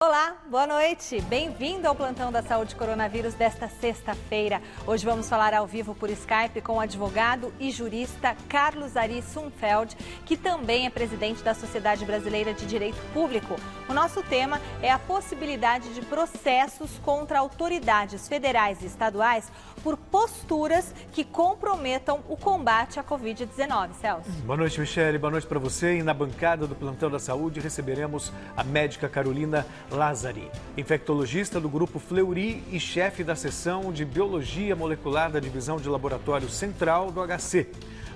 Olá, boa noite. Bem-vindo ao Plantão da Saúde Coronavírus desta sexta-feira. Hoje vamos falar ao vivo por Skype com o advogado e jurista Carlos Ari Sunfeld, que também é presidente da Sociedade Brasileira de Direito Público. O nosso tema é a possibilidade de processos contra autoridades federais e estaduais por posturas que comprometam o combate à Covid-19. Celso. Boa noite, Michele. Boa noite para você. E na bancada do Plantão da Saúde receberemos a médica Carolina Lazzari, infectologista do Grupo Fleury e chefe da seção de Biologia Molecular da Divisão de Laboratório Central do HC.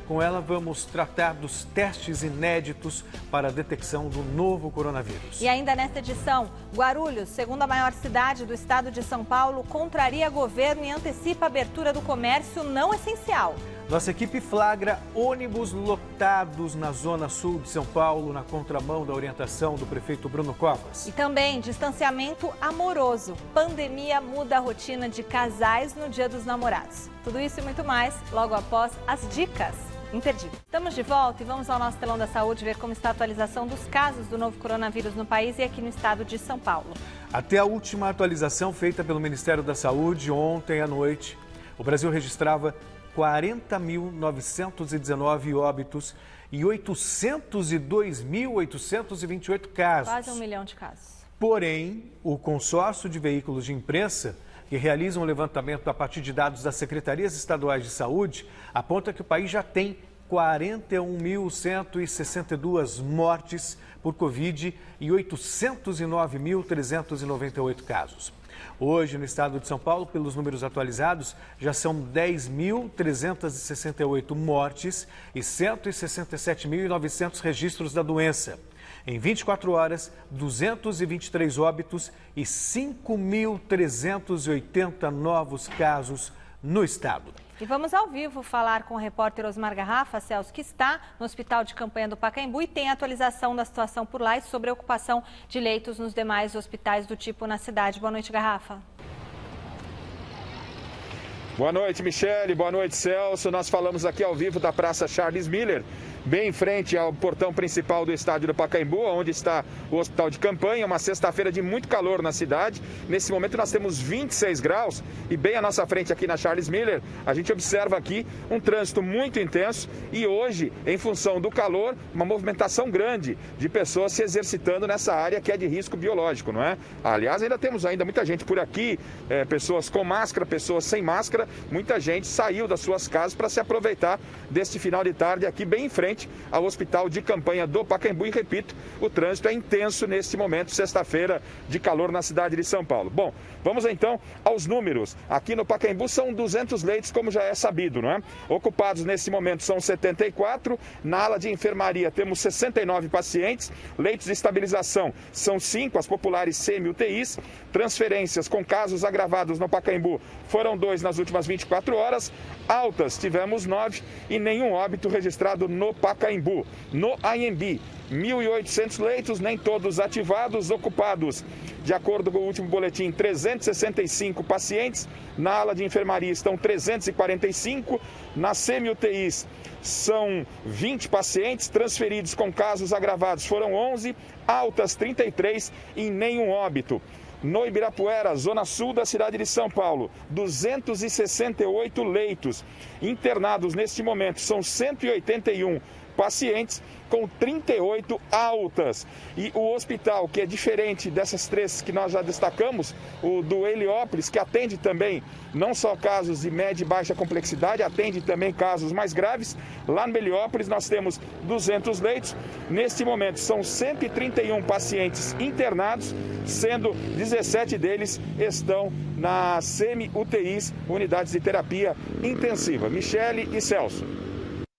Com ela, vamos tratar dos testes inéditos para a detecção do novo coronavírus. E ainda nesta edição, Guarulhos, segunda maior cidade do estado de São Paulo, contraria governo e antecipa a abertura do comércio não essencial. Nossa equipe flagra ônibus lotados na zona sul de São Paulo, na contramão da orientação do prefeito Bruno Covas. E também distanciamento amoroso. Pandemia muda a rotina de casais no Dia dos Namorados. Tudo isso e muito mais logo após as dicas. Imperdível. Estamos de volta e vamos ao nosso telão da saúde ver como está a atualização dos casos do novo coronavírus no país e aqui no estado de São Paulo. Até a última atualização feita pelo Ministério da Saúde ontem à noite, o Brasil registrava 40.919 óbitos e 802.828 casos. Quase 1 milhão de casos. Porém, o consórcio de veículos de imprensa, que realizam um levantamento a partir de dados das secretarias estaduais de saúde, aponta que o país já tem 41.162 mortes por Covid e 809.398 casos. Hoje, no estado de São Paulo, pelos números atualizados, já são 10.368 mortes e 167.900 registros da doença. Em 24 horas, 223 óbitos e 5.380 novos casos no estado. E vamos ao vivo falar com o repórter Osmar Garrafa, Celso, que está no Hospital de Campanha do Pacaembu e tem atualização da situação por lá e sobre a ocupação de leitos nos demais hospitais do tipo na cidade. Boa noite, Garrafa. Boa noite, Michele. Boa noite, Celso. Nós falamos aqui ao vivo da Praça Charles Miller, bem em frente ao portão principal do estádio do Pacaembu, onde está o hospital de campanha. Uma sexta-feira de muito calor na cidade. Nesse momento nós temos 26 graus e bem à nossa frente aqui na Charles Miller, a gente observa aqui um trânsito muito intenso e hoje, em função do calor, uma movimentação grande de pessoas se exercitando nessa área que é de risco biológico, não é? Aliás, ainda temos muita gente por aqui, pessoas com máscara, pessoas sem máscara. Muita gente saiu das suas casas para se aproveitar deste final de tarde aqui bem em frente ao Hospital de Campanha do Pacaembu. E repito, o trânsito é intenso neste momento, sexta-feira de calor na cidade de São Paulo. Bom, vamos então aos números. Aqui no Pacaembu são 200 leitos, como já é sabido, não é? Ocupados nesse momento são 74. Na ala de enfermaria temos 69 pacientes. Leitos de estabilização são 5, as populares semi-UTIs. Transferências com casos agravados no Pacaembu foram 2 nas últimas 24 horas. Altas tivemos 9 e nenhum óbito registrado no Pacaembu. No AMB, 1.800 leitos, nem todos ativados, ocupados. De acordo com o último boletim, 365 pacientes. Na ala de enfermaria estão 345. Nas semi-UTIs são 20 pacientes. Transferidos com casos agravados foram 11. Altas, 33 e nenhum óbito. No Ibirapuera, zona sul da cidade de São Paulo, 268 leitos. Internados neste momento são 181 pacientes com 38 altas. E o hospital, que é diferente dessas três que nós já destacamos, o do Heliópolis, que atende também não só casos de média e baixa complexidade, atende também casos mais graves. Lá no Heliópolis nós temos 200 leitos. Neste momento são 131 pacientes internados, sendo 17 deles estão nas semi-UTIs, unidades de terapia intensiva. Michele e Celso.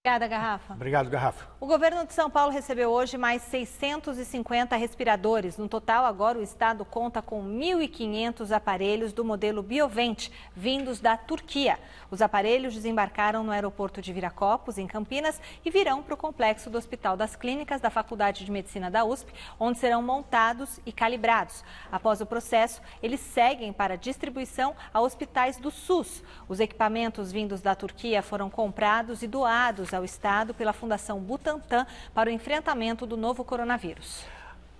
Obrigada, Garrafa. Obrigado, Garrafa. O governo de São Paulo recebeu hoje mais 650 respiradores. No total, agora o estado conta com 1.500 aparelhos do modelo Biovent, vindos da Turquia. Os aparelhos desembarcaram no aeroporto de Viracopos, em Campinas, e virão para o complexo do Hospital das Clínicas da Faculdade de Medicina da USP, onde serão montados e calibrados. Após o processo, eles seguem para distribuição a hospitais do SUS. Os equipamentos vindos da Turquia foram comprados e doados ao estado pela Fundação Butantan para o enfrentamento do novo coronavírus.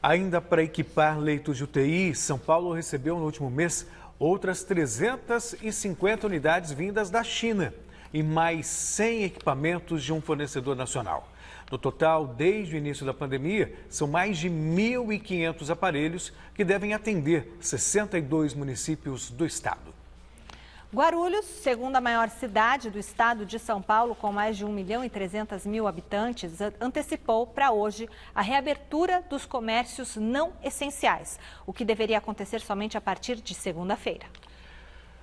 Ainda para equipar leitos de UTI, São Paulo recebeu no último mês outras 350 unidades vindas da China e mais 100 equipamentos de um fornecedor nacional. No total, desde o início da pandemia, são mais de 1.500 aparelhos que devem atender 62 municípios do estado. Guarulhos, segunda maior cidade do estado de São Paulo, com mais de 1.300.000 habitantes, antecipou para hoje a reabertura dos comércios não essenciais, o que deveria acontecer somente a partir de segunda-feira.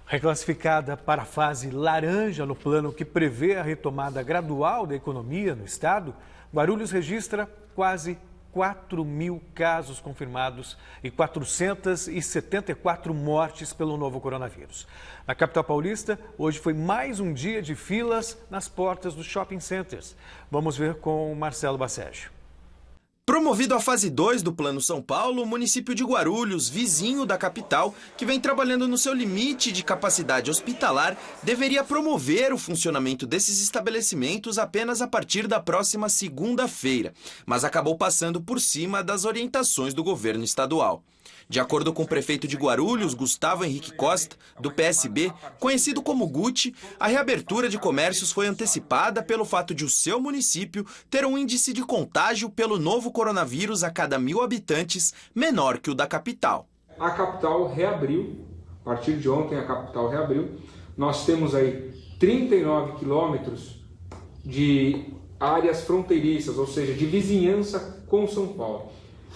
Reclassificada para a fase laranja no plano que prevê a retomada gradual da economia no estado, Guarulhos registra quase 4.000 casos confirmados e 474 mortes pelo novo coronavírus. Na capital paulista, hoje foi mais um dia de filas nas portas dos shopping centers. Vamos ver com o Marcelo Basségio. Promovido à fase 2 do Plano São Paulo, o município de Guarulhos, vizinho da capital, que vem trabalhando no seu limite de capacidade hospitalar, deveria promover o funcionamento desses estabelecimentos apenas a partir da próxima segunda-feira, mas acabou passando por cima das orientações do governo estadual. De acordo com o prefeito de Guarulhos, Gustavo Henrique Costa, do PSB, conhecido como Guti, a reabertura de comércios foi antecipada pelo fato de o seu município ter um índice de contágio pelo novo coronavírus a cada 1.000 habitantes menor que o da capital. A capital reabriu, a partir de ontem a capital reabriu. Nós temos aí 39 quilômetros de áreas fronteiriças, ou seja, de vizinhança com São Paulo.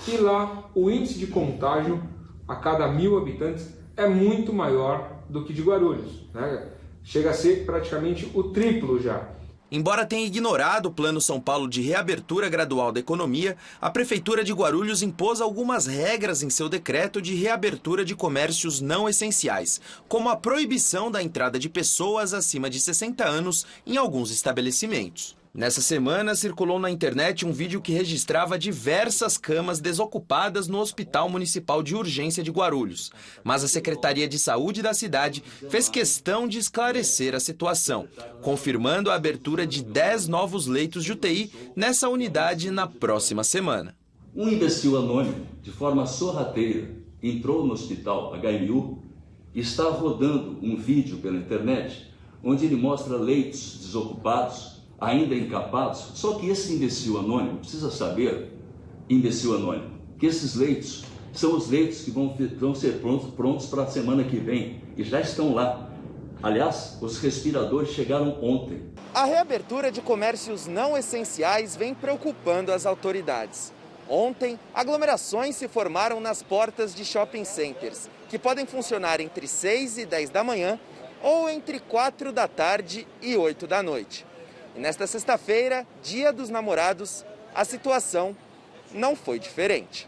E lá o índice de contágio a cada 1.000 habitantes é muito maior do que de Guarulhos, né? Chega a ser praticamente o triplo já. Embora tenha ignorado o Plano São Paulo de reabertura gradual da economia, a Prefeitura de Guarulhos impôs algumas regras em seu decreto de reabertura de comércios não essenciais, como a proibição da entrada de pessoas acima de 60 anos em alguns estabelecimentos. Nessa semana, circulou na internet um vídeo que registrava diversas camas desocupadas no Hospital Municipal de Urgência de Guarulhos. Mas a Secretaria de Saúde da cidade fez questão de esclarecer a situação, confirmando a abertura de 10 novos leitos de UTI nessa unidade na próxima semana. Um imbecil anônimo, de forma sorrateira, entrou no hospital HMU e está rodando um vídeo pela internet onde ele mostra leitos desocupados, ainda encapados. Só que esse imbecil anônimo precisa saber, imbecil anônimo, que esses leitos são os leitos que vão ser prontos para a semana que vem e já estão lá. Aliás, os respiradores chegaram ontem. A reabertura de comércios não essenciais vem preocupando as autoridades. Ontem, aglomerações se formaram nas portas de shopping centers, que podem funcionar entre 6 e 10 da manhã ou entre 4 da tarde e 8 da noite. E nesta sexta-feira, Dia dos Namorados, a situação não foi diferente.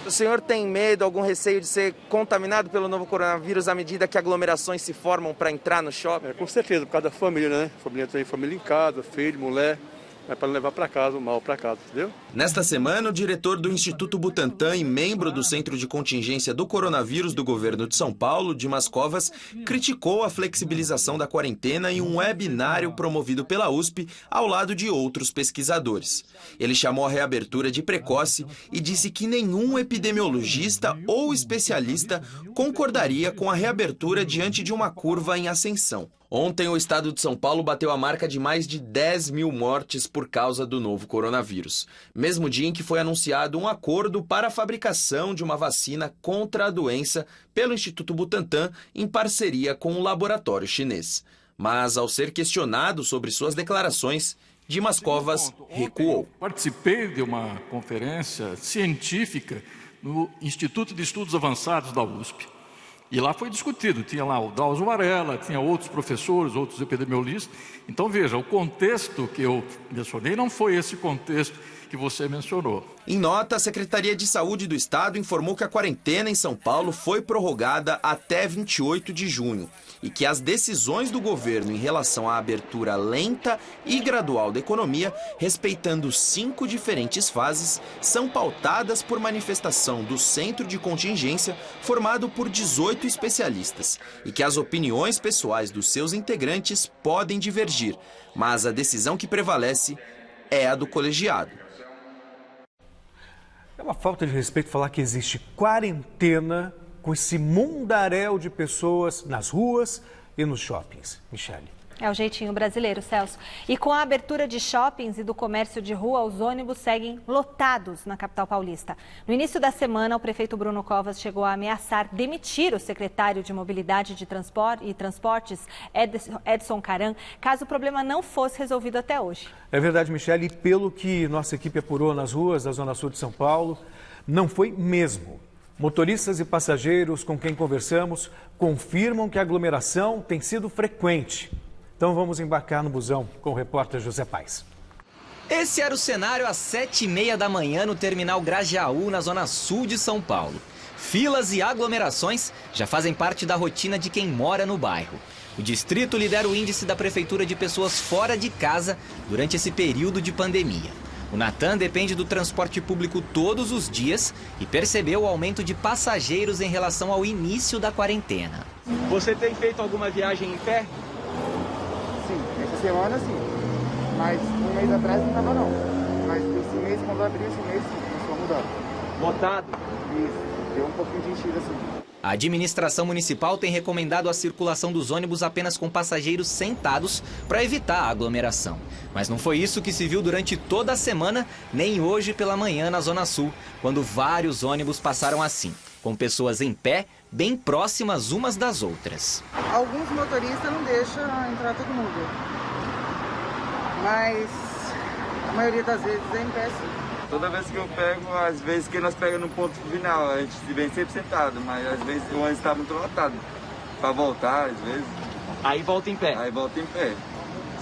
O senhor tem medo, algum receio de ser contaminado pelo novo coronavírus à medida que aglomerações se formam para entrar no shopping? Com certeza, por causa da família, né? Família tem família em casa, filho, mulher. É para levar para casa, o mal para casa, entendeu? Nesta semana, o diretor do Instituto Butantan e membro do Centro de Contingência do Coronavírus do Governo de São Paulo, Dimas Covas, criticou a flexibilização da quarentena em um webinário promovido pela USP ao lado de outros pesquisadores. Ele chamou a reabertura de precoce e disse que nenhum epidemiologista ou especialista concordaria com a reabertura diante de uma curva em ascensão. Ontem, o estado de São Paulo bateu a marca de mais de 10.000 mortes por causa do novo coronavírus. Mesmo dia em que foi anunciado um acordo para a fabricação de uma vacina contra a doença pelo Instituto Butantan em parceria com um laboratório chinês. Mas, ao ser questionado sobre suas declarações, Dimas Covas recuou. Participei de uma conferência científica no Instituto de Estudos Avançados da USP. E lá foi discutido, tinha lá o Drauzio Varela, tinha outros professores, outros epidemiologistas. Então, veja, o contexto que eu mencionei não foi esse contexto que você mencionou. Em nota, a Secretaria de Saúde do Estado informou que a quarentena em São Paulo foi prorrogada até 28 de junho e que as decisões do governo em relação à abertura lenta e gradual da economia, respeitando 5 diferentes fases, são pautadas por manifestação do Centro de Contingência, formado por 18 especialistas, e que as opiniões pessoais dos seus integrantes podem divergir, mas a decisão que prevalece é a do colegiado. É uma falta de respeito falar que existe quarentena com esse mundaréu de pessoas nas ruas e nos shoppings. Michele. É o jeitinho brasileiro, Celso. E com a abertura de shoppings e do comércio de rua, os ônibus seguem lotados na capital paulista. No início da semana, o prefeito Bruno Covas chegou a ameaçar demitir o secretário de Mobilidade e Transportes, Edson Caran, caso o problema não fosse resolvido até hoje. É verdade, Michele, e pelo que nossa equipe apurou nas ruas da Zona Sul de São Paulo, não foi mesmo. Motoristas e passageiros com quem conversamos confirmam que a aglomeração tem sido frequente. Então vamos embarcar no busão com o repórter José Paes. Esse era o cenário às 7h30 da manhã no terminal Grajaú, na zona sul de São Paulo. Filas e aglomerações já fazem parte da rotina de quem mora no bairro. O distrito lidera o índice da prefeitura de pessoas fora de casa durante esse período de pandemia. O Natan depende do transporte público todos os dias e percebeu o aumento de passageiros em relação ao início da quarentena. Você tem feito alguma viagem em pé? Sim, essa semana sim, mas um mês atrás não estava não. Mas esse mês, quando abriu esse mês, sim, começou a mudar. Lotado? Isso, deu um pouquinho de enchida assim. A administração municipal tem recomendado a circulação dos ônibus apenas com passageiros sentados para evitar a aglomeração. Mas não foi isso que se viu durante toda a semana, nem hoje pela manhã na Zona Sul, quando vários ônibus passaram assim, com pessoas em pé, bem próximas umas das outras. Alguns motoristas não deixam entrar todo mundo, mas a maioria das vezes é em pé sim. Toda vez que eu pego, às vezes que nós pegamos no ponto final, a gente vem sempre sentado, mas às vezes o ônibus está muito lotado. Para voltar, às vezes. Aí volta em pé? Aí volta em pé.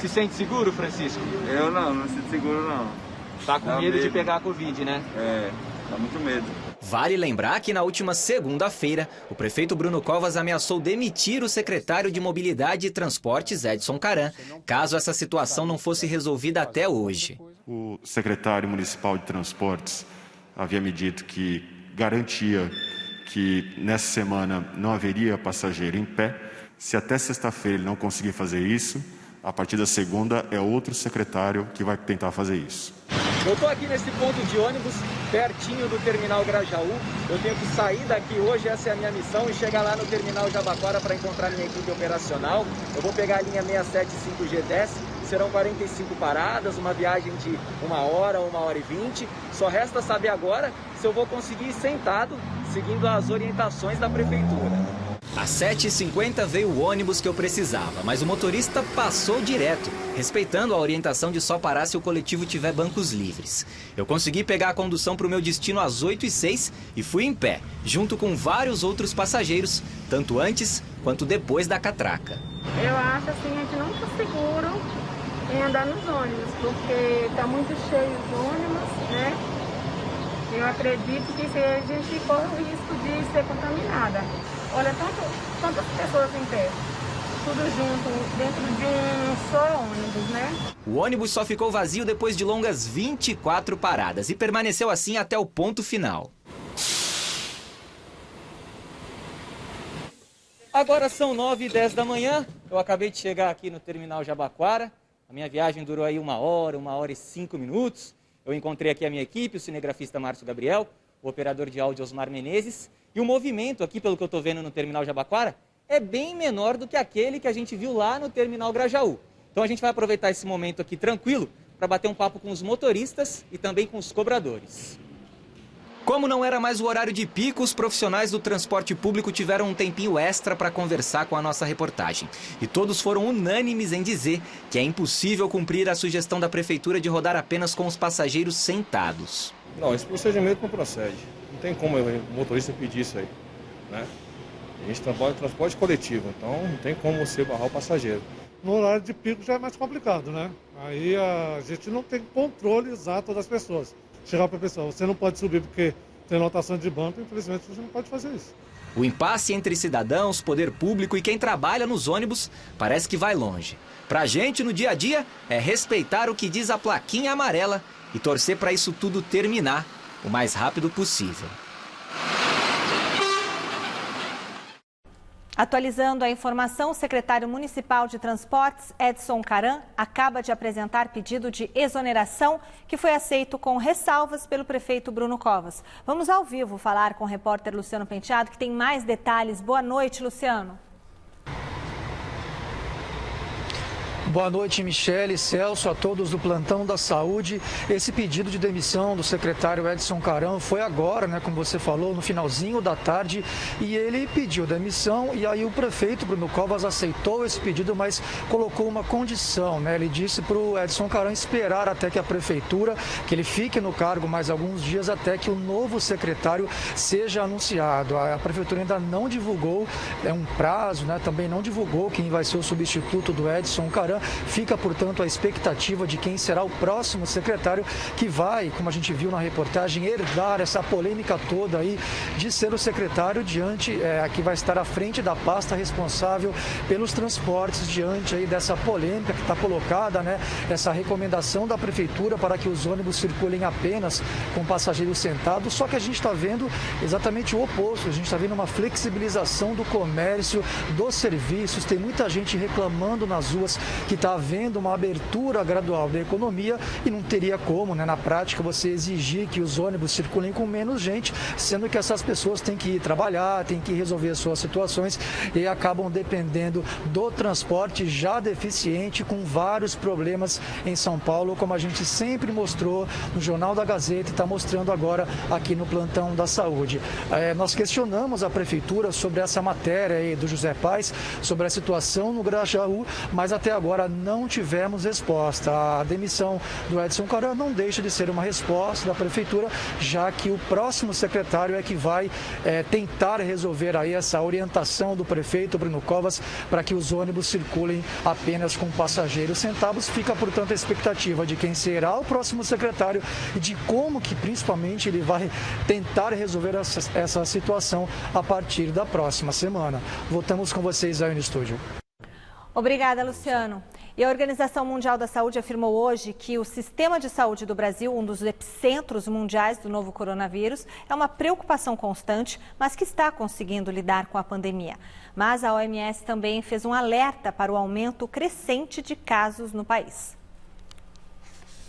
Se sente seguro, Francisco? Eu não sinto seguro não. Tá com medo de pegar a Covid, né? É, tá muito medo. Vale lembrar que na última segunda-feira, o prefeito Bruno Covas ameaçou demitir o secretário de Mobilidade e Transportes, Edson Caran, caso essa situação não fosse resolvida até hoje. O secretário municipal de Transportes havia me dito que garantia que nessa semana não haveria passageiro em pé. Se até sexta-feira ele não conseguir fazer isso, a partir da segunda é outro secretário que vai tentar fazer isso. Eu estou aqui nesse ponto de ônibus, pertinho do terminal Grajaú. Eu tenho que sair daqui hoje, essa é a minha missão, e chegar lá no terminal Jabaquara para encontrar minha equipe operacional. Eu vou pegar a linha 675G10, serão 45 paradas, uma viagem de 1 hora, 1h20. Só resta saber agora se eu vou conseguir ir sentado, seguindo as orientações da prefeitura. Às 7h50 veio o ônibus que eu precisava, mas o motorista passou direto, respeitando a orientação de só parar se o coletivo tiver bancos livres. Eu consegui pegar a condução para o meu destino às 8h06 e fui em pé, junto com vários outros passageiros, tanto antes quanto depois da catraca. Eu acho assim, a gente não está seguro em andar nos ônibus, porque está muito cheio os ônibus, né? Eu acredito que a gente corre o risco de ser contaminada. Olha, quantas pessoas em pé, tudo junto, dentro de um só ônibus, né? O ônibus só ficou vazio depois de longas 24 paradas e permaneceu assim até o ponto final. Agora são 9h10 da manhã, eu acabei de chegar aqui no terminal Jabaquara. A minha viagem durou aí 1 hora, 1h05 minutos. Eu encontrei aqui a minha equipe, o cinegrafista Márcio Gabriel, o operador de áudio Osmar Menezes. E o movimento aqui, pelo que eu estou vendo no terminal Jabaquara, é bem menor do que aquele que a gente viu lá no terminal Grajaú. Então a gente vai aproveitar esse momento aqui tranquilo para bater um papo com os motoristas e também com os cobradores. Como não era mais o horário de pico, os profissionais do transporte público tiveram um tempinho extra para conversar com a nossa reportagem. E todos foram unânimes em dizer que é impossível cumprir a sugestão da prefeitura de rodar apenas com os passageiros sentados. Não, esse procedimento não procede. Não tem como o motorista pedir isso aí, né? A gente trabalha em transporte coletivo, então não tem como você barrar o passageiro. No horário de pico já é mais complicado, né? Aí a gente não tem controle exato das pessoas. Chegar para a pessoa, você não pode subir porque tem lotação de banco, infelizmente você não pode fazer isso. O impasse entre cidadãos, poder público e quem trabalha nos ônibus parece que vai longe. Pra gente, no dia a dia, é respeitar o que diz a plaquinha amarela e torcer para isso tudo terminar o mais rápido possível. Atualizando a informação, o secretário municipal de Transportes, Edson Caran, acaba de apresentar pedido de exoneração que foi aceito com ressalvas pelo prefeito Bruno Covas. Vamos ao vivo falar com o repórter Luciano Penteado, que tem mais detalhes. Boa noite, Luciano. Boa noite, Michele, Celso, a todos do Plantão da Saúde. Esse pedido de demissão do secretário Edson Caran foi agora, como você falou, no finalzinho da tarde, e ele pediu demissão e aí o prefeito Bruno Covas aceitou esse pedido, mas colocou uma condição, Ele disse para o Edson Caran esperar até que a prefeitura, que ele fique no cargo mais alguns dias até que o novo secretário seja anunciado. A prefeitura ainda não divulgou um prazo, também não divulgou quem vai ser o substituto do Edson Caran. Fica, portanto, a expectativa de quem será o próximo secretário que vai, como a gente viu na reportagem, herdar essa polêmica toda aí de ser o secretário que vai estar à frente da pasta responsável pelos transportes diante aí dessa polêmica que está colocada, essa recomendação da prefeitura para que os ônibus circulem apenas com passageiros sentados, só que a gente está vendo exatamente o oposto, a gente está vendo uma flexibilização do comércio, dos serviços, tem muita gente reclamando nas ruas que está havendo uma abertura gradual da economia e não teria como, na prática, você exigir que os ônibus circulem com menos gente, sendo que essas pessoas têm que ir trabalhar, têm que resolver suas situações e acabam dependendo do transporte já deficiente, com vários problemas em São Paulo, como a gente sempre mostrou no Jornal da Gazeta e está mostrando agora aqui no Plantão da Saúde. Nós questionamos a prefeitura sobre essa matéria aí do José Paes, sobre a situação no Grajaú, mas até agora não tivemos resposta. A demissão do Edson Caran não deixa de ser uma resposta da prefeitura, já que o próximo secretário é que vai tentar resolver aí essa orientação do prefeito Bruno Covas para que os ônibus circulem apenas com passageiros sentados. Fica, portanto, a expectativa de quem será o próximo secretário e de como que principalmente ele vai tentar resolver essa situação a partir da próxima semana. Voltamos com vocês aí no estúdio. Obrigada, Luciano. E a Organização Mundial da Saúde afirmou hoje que o sistema de saúde do Brasil, um dos epicentros mundiais do novo coronavírus, é uma preocupação constante, mas que está conseguindo lidar com a pandemia. Mas a OMS também fez um alerta para o aumento crescente de casos no país.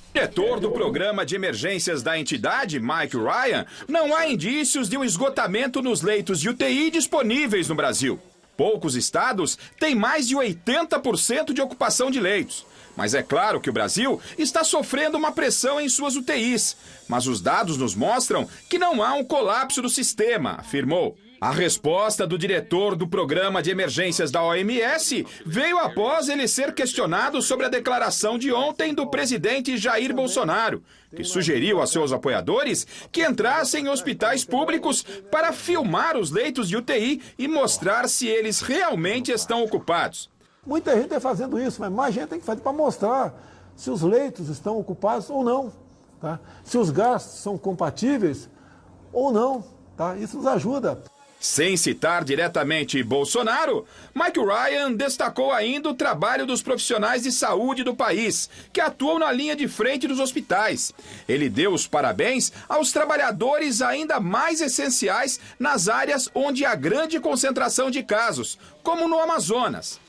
O diretor do programa de emergências da entidade, Mike Ryan, não há indícios de um esgotamento nos leitos de UTI disponíveis no Brasil. Poucos estados têm mais de 80% de ocupação de leitos. Mas é claro que o Brasil está sofrendo uma pressão em suas UTIs. Mas os dados nos mostram que não há um colapso do sistema, afirmou. A resposta do diretor do programa de emergências da OMS veio após ele ser questionado sobre a declaração de ontem do presidente Jair Bolsonaro, que sugeriu a seus apoiadores que entrassem em hospitais públicos para filmar os leitos de UTI e mostrar se eles realmente estão ocupados. Muita gente está fazendo isso, mas mais gente tem que fazer para mostrar se os leitos estão ocupados ou não, tá? Se os gastos são compatíveis ou não, tá? Isso nos ajuda. Sem citar diretamente Bolsonaro, Mike Ryan destacou ainda o trabalho dos profissionais de saúde do país, que atuam na linha de frente dos hospitais. Ele deu os parabéns aos trabalhadores ainda mais essenciais nas áreas onde há grande concentração de casos, como no Amazonas.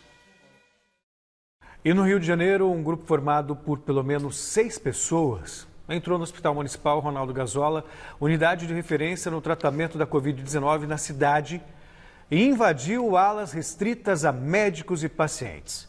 E no Rio de Janeiro, um grupo formado por pelo menos 6 pessoas entrou no Hospital Municipal Ronaldo Gazola, unidade de referência no tratamento da Covid-19 na cidade, e invadiu alas restritas a médicos e pacientes.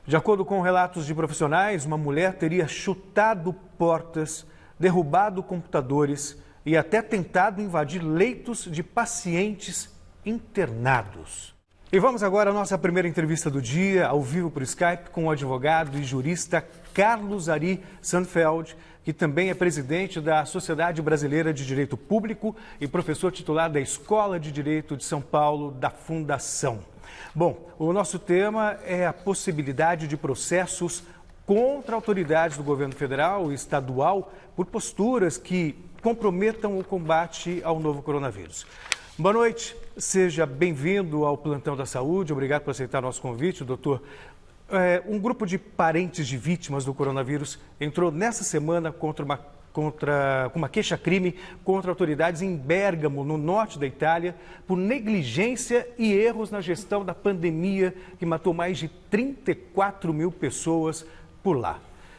De acordo com relatos de profissionais, uma mulher teria chutado portas, derrubado computadores e até tentado invadir leitos de pacientes internados. E vamos agora à nossa primeira entrevista do dia, ao vivo por Skype, com o advogado e jurista Carlos Ari Sandfeld, que também é presidente da Sociedade Brasileira de Direito Público e professor titular da Escola de Direito de São Paulo, da Fundação. Bom, o nosso tema é a possibilidade de processos contra autoridades do governo federal e estadual por posturas que comprometam o combate ao novo coronavírus. Boa noite, seja bem-vindo ao Plantão da Saúde, obrigado por aceitar nosso convite, doutor. Um grupo de parentes de vítimas do coronavírus entrou nessa semana com uma queixa-crime contra autoridades em Bérgamo, no norte da Itália, por negligência e erros na gestão da pandemia que matou mais de 34 mil pessoas por lá.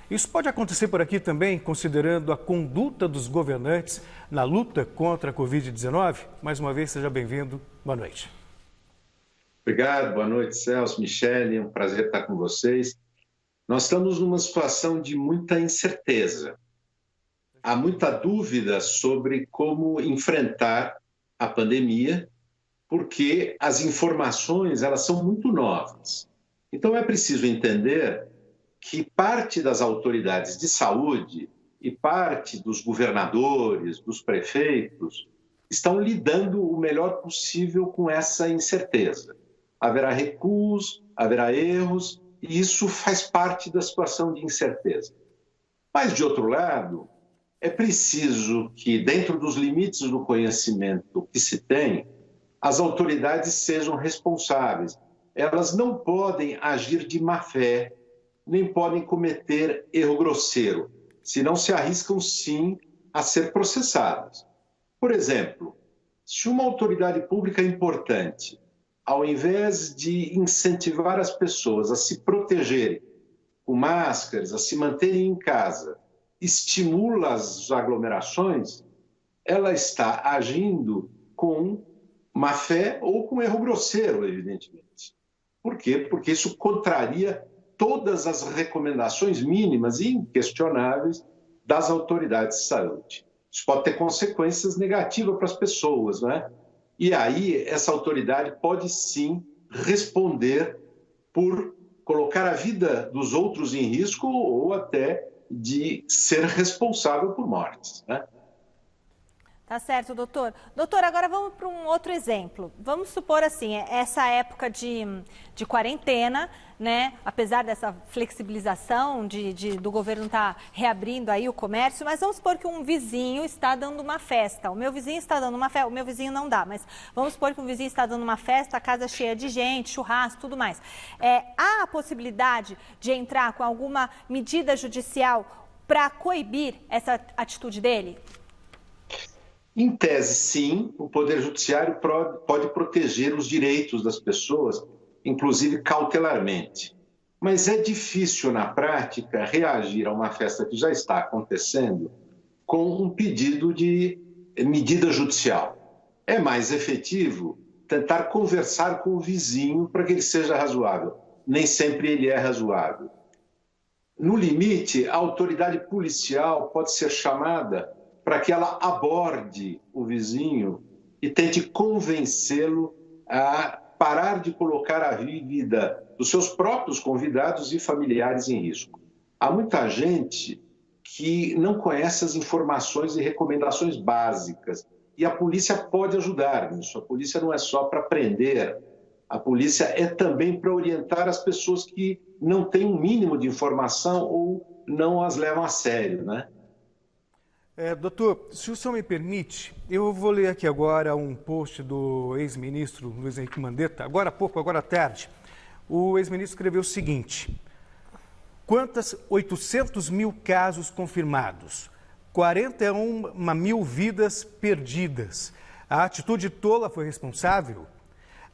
Isso pode acontecer por aqui também, considerando a conduta dos governantes na luta contra a Covid-19? Mais uma vez, seja bem-vindo. Boa noite. Obrigado, boa noite, Celso, Michele, é um prazer estar com vocês. Nós estamos numa situação de muita incerteza. Há muita dúvida sobre como enfrentar a pandemia, porque as informações elas são muito novas. Então é preciso entender que parte das autoridades de saúde e parte dos governadores, dos prefeitos, estão lidando o melhor possível com essa incerteza. Haverá recuos, haverá erros, e isso faz parte da situação de incerteza. Mas, de outro lado, é preciso que, dentro dos limites do conhecimento que se tem, as autoridades sejam responsáveis. Elas não podem agir de má fé, nem podem cometer erro grosseiro, senão se arriscam, sim, a ser processadas. Por exemplo, se uma autoridade pública importante, ao invés de incentivar as pessoas a se protegerem com máscaras, a se manterem em casa, estimula as aglomerações, ela está agindo com má fé ou com erro grosseiro, evidentemente. Por quê? Porque isso contraria todas as recomendações mínimas e inquestionáveis das autoridades de saúde. Isso pode ter consequências negativas para as pessoas, né? E aí essa autoridade pode sim responder por colocar a vida dos outros em risco ou até de ser responsável por mortes, né? Tá certo, doutor. Doutor, agora vamos para um outro exemplo. Vamos supor assim, essa época de quarentena, né? Apesar dessa flexibilização do governo estar reabrindo aí o comércio, mas vamos supor que um vizinho está dando uma festa. O meu vizinho está dando uma festa, o meu vizinho não dá, mas vamos supor que um vizinho está dando uma festa, a casa cheia de gente, churrasco, tudo mais. Há a possibilidade de entrar com alguma medida judicial para coibir essa atitude dele? Em tese, sim, o Poder Judiciário pode proteger os direitos das pessoas, inclusive cautelarmente. Mas é difícil, na prática, reagir a uma festa que já está acontecendo com um pedido de medida judicial. É mais efetivo tentar conversar com o vizinho para que ele seja razoável. Nem sempre ele é razoável. No limite, a autoridade policial pode ser chamada para que ela aborde o vizinho e tente convencê-lo a parar de colocar a vida dos seus próprios convidados e familiares em risco. Há muita gente que não conhece as informações e recomendações básicas, e a polícia pode ajudar nisso. A polícia não é só para prender, a polícia é também para orientar as pessoas que não têm um mínimo de informação ou não as levam a sério, né? Doutor, se o senhor me permite, eu vou ler aqui agora um post do ex-ministro Luiz Henrique Mandetta, agora há pouco, agora à tarde. O ex-ministro escreveu o seguinte: quantas 800 mil casos confirmados, 41 mil vidas perdidas. A atitude tola foi responsável?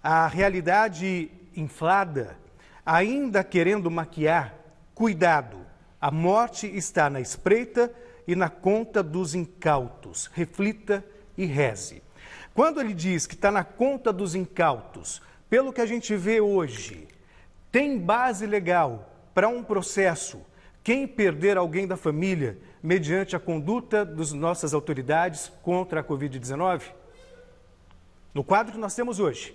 A realidade inflada, ainda querendo maquiar? Cuidado, a morte está na espreita e na conta dos incautos. Reflita e reze. Quando ele diz que está na conta dos incautos, pelo que a gente vê hoje, tem base legal para um processo. Quem perder alguém da família mediante a conduta das nossas autoridades contra a Covid-19? No quadro que nós temos hoje.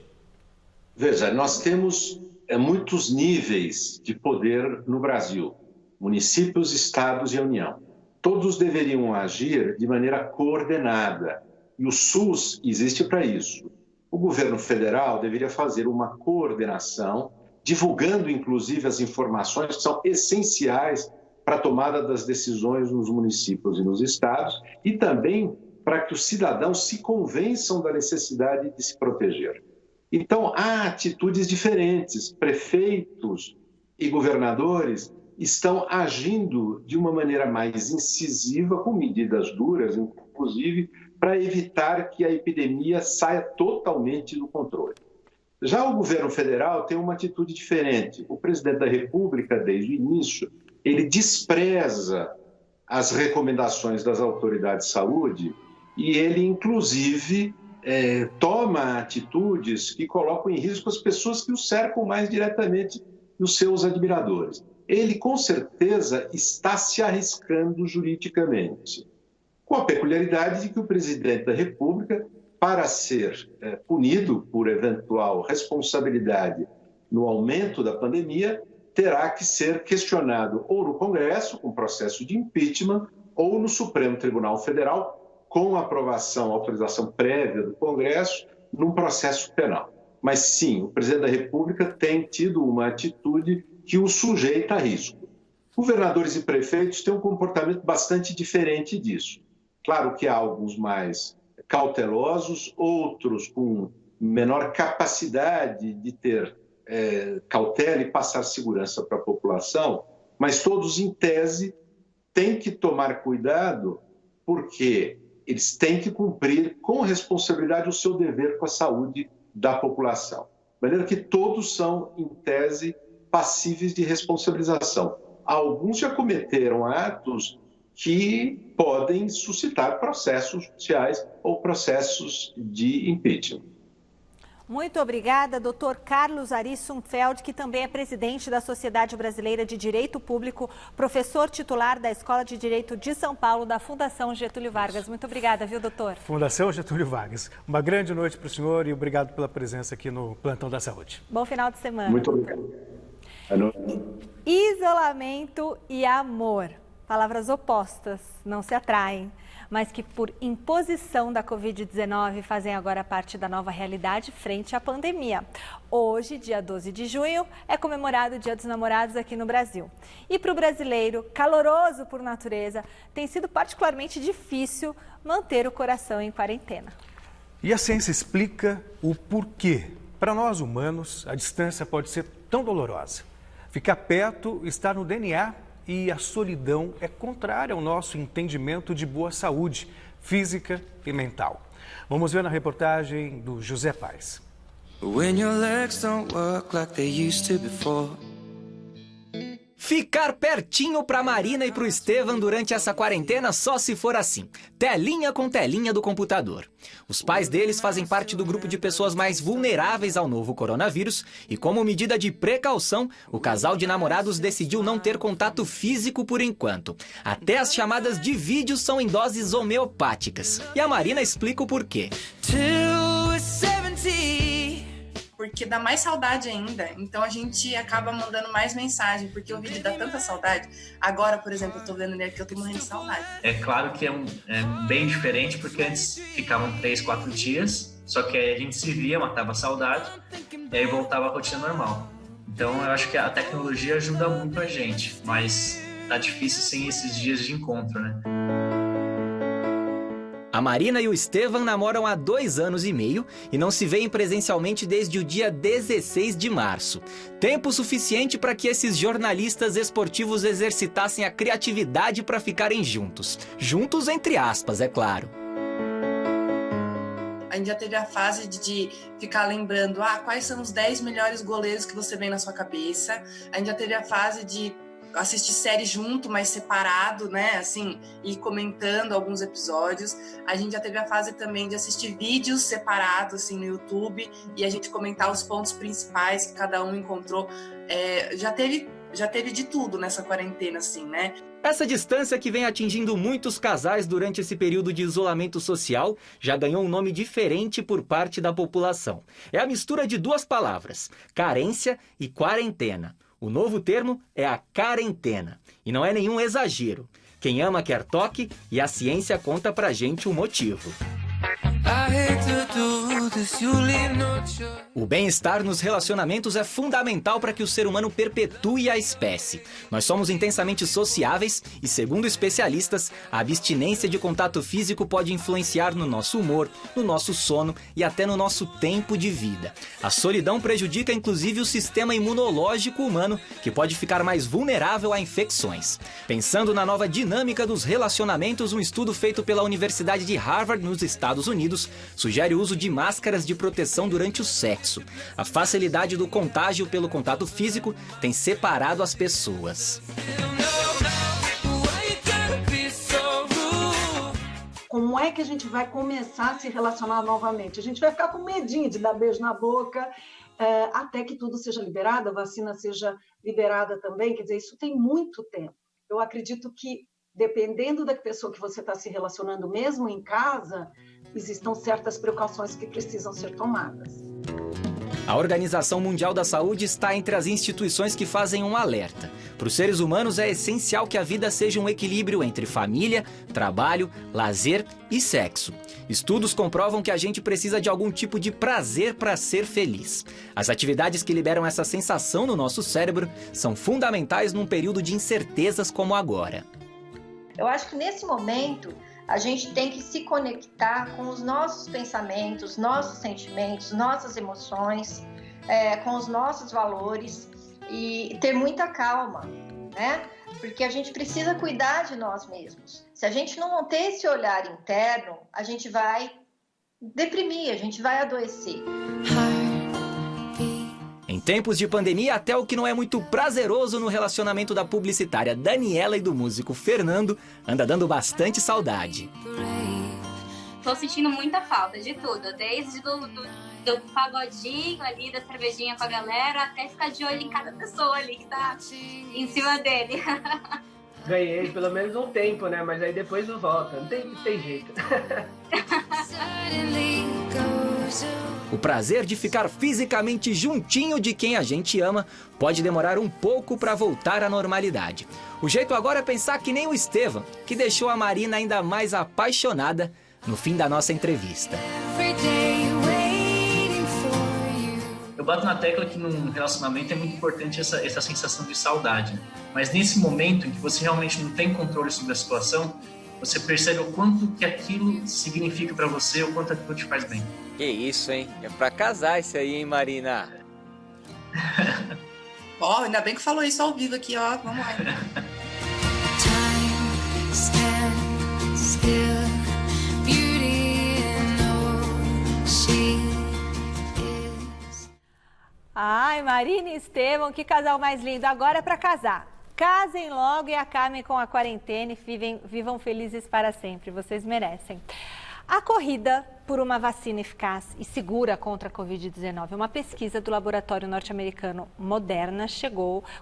Veja, nós temos muitos níveis de poder no Brasil. Municípios, estados e a União. Todos deveriam agir de maneira coordenada. E o SUS existe para isso. O governo federal deveria fazer uma coordenação, divulgando inclusive as informações que são essenciais para a tomada das decisões nos municípios e nos estados, e também para que os cidadãos se convençam da necessidade de se proteger. Então, há atitudes diferentes. Prefeitos e governadores estão agindo de uma maneira mais incisiva, com medidas duras, inclusive, para evitar que a epidemia saia totalmente do controle. Já o governo federal tem uma atitude diferente. O presidente da República, desde o início, ele despreza as recomendações das autoridades de saúde e ele, inclusive, toma atitudes que colocam em risco as pessoas que o cercam mais diretamente e os seus admiradores. Ele, com certeza, está se arriscando juridicamente, com a peculiaridade de que o presidente da República, para ser punido por eventual responsabilidade no aumento da pandemia, terá que ser questionado ou no Congresso, com processo de impeachment, ou no Supremo Tribunal Federal, com aprovação, autorização prévia do Congresso, num processo penal. Mas sim, o presidente da República tem tido uma atitude que o sujeita a risco. Governadores e prefeitos têm um comportamento bastante diferente disso. Claro que há alguns mais cautelosos, outros com menor capacidade de ter cautela e passar segurança para a população, mas todos, em tese, têm que tomar cuidado porque eles têm que cumprir com responsabilidade o seu dever com a saúde da população. De maneira que todos são, em tese, passíveis de responsabilização. Alguns já cometeram atos que podem suscitar processos judiciais ou processos de impeachment. Muito obrigada, Dr. Carlos Ari Sumfeld, que também é presidente da Sociedade Brasileira de Direito Público, professor titular da Escola de Direito de São Paulo, da Fundação Getúlio Vargas. Muito obrigada, viu, doutor? Fundação Getúlio Vargas. Uma grande noite para o senhor e obrigado pela presença aqui no Plantão da Saúde. Bom final de semana. Muito obrigado. Isolamento e amor. Palavras opostas, não se atraem, mas que por imposição da Covid-19 fazem agora parte da nova realidade frente à pandemia. Hoje, dia 12 de junho, é comemorado o Dia dos Namorados aqui no Brasil. E para o brasileiro, caloroso por natureza, tem sido particularmente difícil manter o coração em quarentena. E a ciência explica o porquê. Para nós humanos, a distância pode ser tão dolorosa. Ficar perto está no DNA e a solidão é contrária ao nosso entendimento de boa saúde física e mental. Vamos ver na reportagem do José Paes. Ficar pertinho para Marina e para o Estevam durante essa quarentena só se for assim, telinha com telinha do computador. Os pais deles fazem parte do grupo de pessoas mais vulneráveis ao novo coronavírus e, como medida de precaução, o casal de namorados decidiu não ter contato físico por enquanto. Até as chamadas de vídeo são em doses homeopáticas. E a Marina explica o porquê. Porque dá mais saudade ainda, então a gente acaba mandando mais mensagem, porque o vídeo dá tanta saudade. Agora, por exemplo, eu tô vendo nele que eu tô morrendo de saudade. É claro que é bem diferente, porque antes ficavam 3, 4 dias, só que aí a gente se via, matava a saudade, e aí voltava à rotina normal. Então eu acho que a tecnologia ajuda muito a gente, mas tá difícil sem esses dias de encontro, né? A Marina e o Estevam namoram há 2 anos e meio e não se veem presencialmente desde o dia 16 de março. Tempo suficiente para que esses jornalistas esportivos exercitassem a criatividade para ficarem juntos. Juntos entre aspas, é claro. A gente já teve a fase de ficar lembrando quais são os 10 melhores goleiros que você vê na sua cabeça. A gente já teve a fase de assistir série junto, mas separado, né, assim, e comentando alguns episódios. A gente já teve a fase também de assistir vídeos separados, assim, no YouTube, e a gente comentar os pontos principais que cada um encontrou. Já teve de tudo nessa quarentena, assim, né? Essa distância que vem atingindo muitos casais durante esse período de isolamento social já ganhou um nome diferente por parte da população. É a mistura de 2 palavras, carência e quarentena. O novo termo é a quarentena. E não é nenhum exagero. Quem ama quer toque e a ciência conta pra gente o motivo. I hate to do O bem-estar nos relacionamentos é fundamental para que o ser humano perpetue a espécie. Nós somos intensamente sociáveis e, segundo especialistas, a abstinência de contato físico pode influenciar no nosso humor, no nosso sono e até no nosso tempo de vida. A solidão prejudica inclusive o sistema imunológico humano, que pode ficar mais vulnerável a infecções. Pensando na nova dinâmica dos relacionamentos, um estudo feito pela Universidade de Harvard, nos Estados Unidos, sugere o uso de máscaras de proteção durante o sexo. A facilidade do contágio pelo contato físico tem separado as pessoas. Como é que a gente vai começar a se relacionar novamente? A gente vai ficar com medinho de dar beijo na boca, até que tudo seja liberado, a vacina seja liberada também. Quer dizer, isso tem muito tempo. Eu acredito que, dependendo da pessoa que você está se relacionando, mesmo em casa, existam certas precauções que precisam ser tomadas. A Organização Mundial da Saúde está entre as instituições que fazem um alerta. Para os seres humanos é essencial que a vida seja um equilíbrio entre família, trabalho, lazer e sexo. Estudos comprovam que a gente precisa de algum tipo de prazer para ser feliz. As atividades que liberam essa sensação no nosso cérebro são fundamentais num período de incertezas como agora. Eu acho que nesse momento a gente tem que se conectar com os nossos pensamentos, nossos sentimentos, nossas emoções, com os nossos valores e ter muita calma, né? Porque a gente precisa cuidar de nós mesmos. Se a gente não ter esse olhar interno, a gente vai deprimir, a gente vai adoecer. Em tempos de pandemia, até o que não é muito prazeroso no relacionamento da publicitária Daniela e do músico Fernando anda dando bastante saudade. Tô sentindo muita falta de tudo, desde do pagodinho ali, da cervejinha com a galera, até ficar de olho em cada pessoa ali que tá em cima dele. Ganhei pelo menos um tempo, né? Mas aí depois não volta, não tem jeito. O prazer de ficar fisicamente juntinho de quem a gente ama pode demorar um pouco para voltar à normalidade. O jeito agora é pensar que nem o Estevam, que deixou a Marina ainda mais apaixonada no fim da nossa entrevista. Eu bato na tecla que num relacionamento é muito importante essa sensação de saudade. Mas nesse momento em que você realmente não tem controle sobre a situação, você percebe o quanto que aquilo significa para você, o quanto aquilo te faz bem. Que isso, hein? É pra casar isso aí, hein, Marina? Ó, ainda bem que falou isso ao vivo aqui, ó. Vamos lá. Ai, Marina e Estevam, que casal mais lindo. Agora é para casar. Casem logo e acabem com a quarentena e vivam felizes para sempre. Vocês merecem. A corrida por uma vacina eficaz e segura contra a Covid-19. Uma pesquisa do laboratório norte-americano Moderna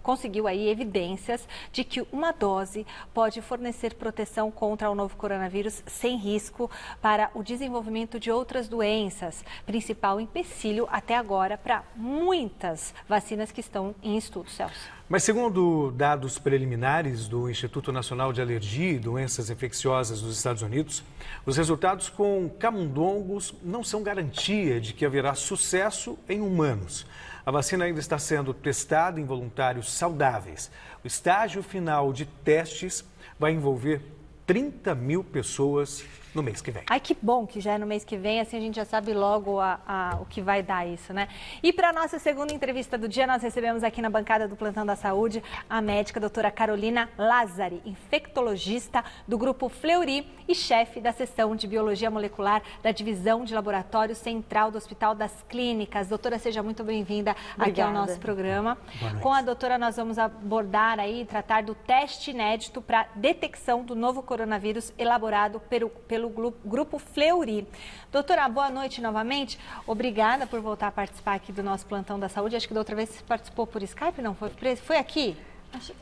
conseguiu aí evidências de que uma dose pode fornecer proteção contra o novo coronavírus sem risco para o desenvolvimento de outras doenças. Principal empecilho até agora para muitas vacinas que estão em estudo, Celso. Mas segundo dados preliminares do Instituto Nacional de Alergia e Doenças Infecciosas dos Estados Unidos, os resultados com camundongos não são garantia de que haverá sucesso em humanos. A vacina ainda está sendo testada em voluntários saudáveis. O estágio final de testes vai envolver 30 mil pessoas no mês que vem. Ai, que bom que já é no mês que vem, assim a gente já sabe logo o que vai dar isso, né? E para a nossa segunda entrevista do dia, nós recebemos aqui na bancada do Plantão da Saúde a médica doutora Carolina Lazzari, infectologista do Grupo Fleury e chefe da seção de Biologia Molecular da Divisão de Laboratório Central do Hospital das Clínicas. Doutora, seja muito bem-vinda aqui ao nosso programa. Com a doutora nós vamos abordar aí, tratar do teste inédito para detecção do novo coronavírus elaborado pelo Grupo Fleury. Doutora, boa noite novamente. Obrigada por voltar a participar aqui do nosso Plantão da Saúde. Acho que da outra vez você participou por Skype, não? Foi aqui?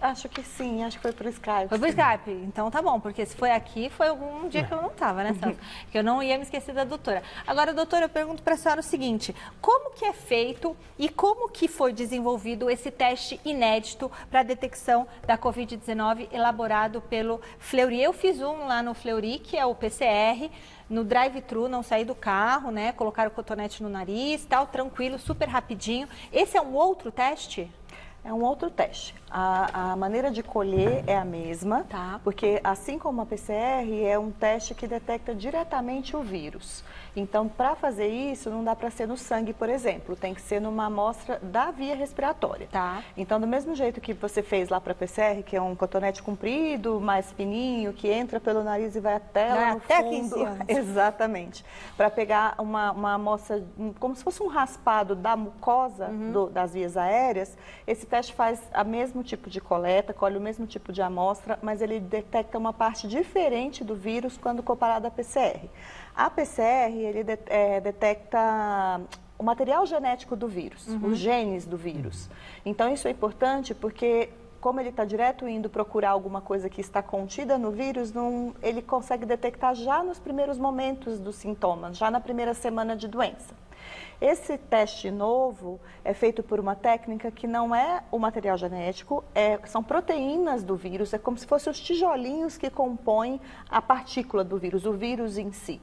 Acho que sim, acho que foi por Skype. Foi por Skype, então tá bom, porque se foi aqui, foi algum dia que eu não estava, né, Celso? Que eu não ia me esquecer da doutora. Agora, doutora, eu pergunto para a senhora o seguinte, como que é feito e como que foi desenvolvido esse teste inédito para a detecção da Covid-19 elaborado pelo Fleury? Eu fiz um lá no Fleury, que é o PCR, no drive-thru, não saí do carro, né, colocar o cotonete no nariz, tal, tranquilo, super rapidinho. Esse é um outro teste? É um outro teste. A maneira de colher é a mesma, porque assim como a PCR, é um teste que detecta diretamente o vírus. Então, para fazer isso, não dá para ser no sangue, por exemplo, tem que ser numa amostra da via respiratória. Então, do mesmo jeito que você fez lá para a PCR, que é um cotonete comprido, mais fininho, que entra pelo nariz e vai até lá no fundo. Até 15 anos. Exatamente. Para pegar uma amostra, como se fosse um raspado da mucosa das vias aéreas, esse teste faz o mesmo tipo de coleta, colhe o mesmo tipo de amostra, mas ele detecta uma parte diferente do vírus quando comparado à PCR. A PCR, ele detecta o material genético do vírus, os genes do vírus. Então, isso é importante porque, como ele está direto indo procurar alguma coisa que está contida no vírus, ele consegue detectar já nos primeiros momentos dos sintomas, já na primeira semana de doença. Esse teste novo é feito por uma técnica que não é o material genético, são proteínas do vírus, é como se fossem os tijolinhos que compõem a partícula do vírus, o vírus em si.